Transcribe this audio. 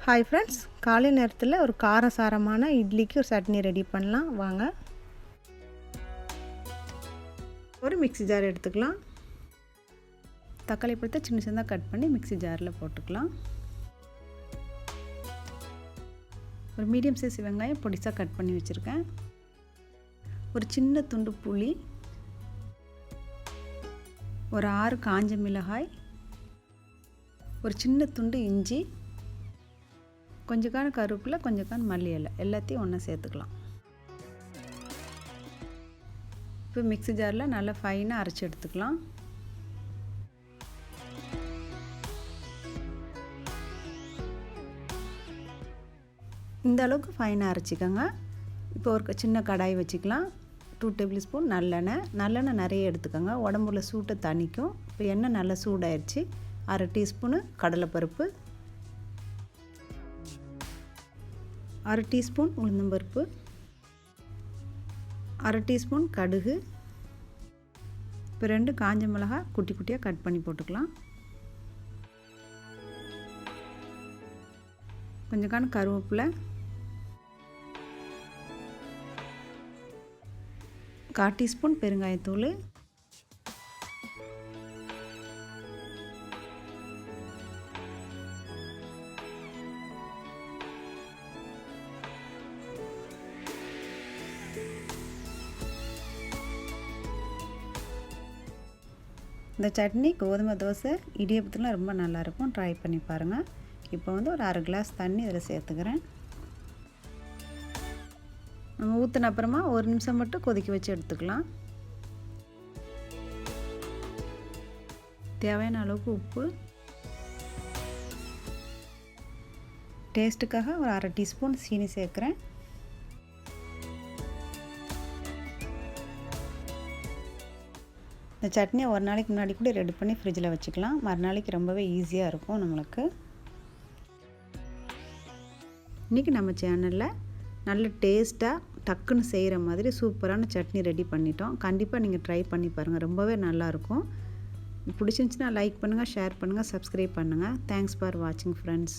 Hi friends, காலை நேரத்தில் ஒரு காரசாரமான இட்லிக்கு ஒரு சட்னி ரெடி பண்ணலாம் வாங்க. ஒரு மிக்ஸி ஜார் எடுத்துக்கலாம். தக்காளி பழத்தை சின்ன சின்னதாக கட் பண்ணி மிக்ஸி ஜாரில் போட்டுக்கலாம். ஒரு மீடியம் சைஸ் வெங்காயம் பொடிசாக கட் பண்ணி வச்சுருக்கேன். ஒரு சின்ன துண்டு புளி, ஒரு 6 காஞ்ச மிளகாய், ஒரு சின்ன துண்டு இஞ்சி, கொஞ்சக்கான கருவேப்பிலை, கொஞ்சக்கான மல்லி இலை எல்லாத்தையும் ஒன்றா சேர்த்துக்கலாம். இப்போ மிக்ஸி ஜாரில் நல்லா ஃபைனாக அரைச்சி எடுத்துக்கலாம். இந்த அளவுக்கு ஃபைனாக அரைச்சிக்கோங்க. இப்போ ஒரு சின்ன கடாய் வச்சுக்கலாம். 2 டேபிள் ஸ்பூன் நல்லெண்ணெய் நிறைய எடுத்துக்கோங்க. உடம்புல சூட்டை தணிக்கும். இப்போ எண்ணெய் நல்லா சூடாயிடுச்சு. 1/2 டீஸ்பூனு கடலைப்பருப்பு, 1/2 டீஸ்பூன் உளுந்தம்பருப்பு, 1/2 டீஸ்பூன் கடுகு, இப்போ 2 காஞ்ச மிளகாய் குட்டி குட்டியாக கட் பண்ணி போட்டுக்கலாம். கொஞ்சம் கருவேப்பிலை, 1/4 டீஸ்பூன் பெருங்காயத்தூள், இந்த சட்னி கோதுமை தோசை இடியப்பத்துலாம் ரொம்ப நல்லாயிருக்கும். ட்ரை பண்ணி பாருங்கள். இப்போ ஒரு 1/2 கிளாஸ் தண்ணி இதில் சேர்த்துக்கிறேன். நம்ம ஊற்றின அப்புறமா 1 நிமிஷம் மட்டும் கொதிக்க வச்சு எடுத்துக்கலாம். தேவையான அளவுக்கு உப்பு, டேஸ்ட்டுக்காக ஒரு 1/2 டீஸ்பூன் சீனி சேர்க்குறேன். இந்த சட்னியை ஒரு நாளைக்கு முன்னாடி கூட ரெடி பண்ணி ஃப்ரிட்ஜில் வச்சுக்கலாம். மறுநாளைக்கு ரொம்பவே ஈஸியாக இருக்கும் நம்மளுக்கு. இன்றைக்கி நம்ம சேனலில் நல்ல டேஸ்ட்டாக டக்குன்னு செய்கிற மாதிரி சூப்பரான சட்னி ரெடி பண்ணிட்டோம். கண்டிப்பாக நீங்கள் ட்ரை பண்ணி பாருங்கள். ரொம்பவே நல்லாயிருக்கும். பிடிச்சிருந்துச்சின்னா லைக் பண்ணுங்கள், ஷேர் பண்ணுங்கள், சப்ஸ்கிரைப் பண்ணுங்கள். தேங்க்ஸ் ஃபார் வாட்சிங் ஃப்ரெண்ட்ஸ்.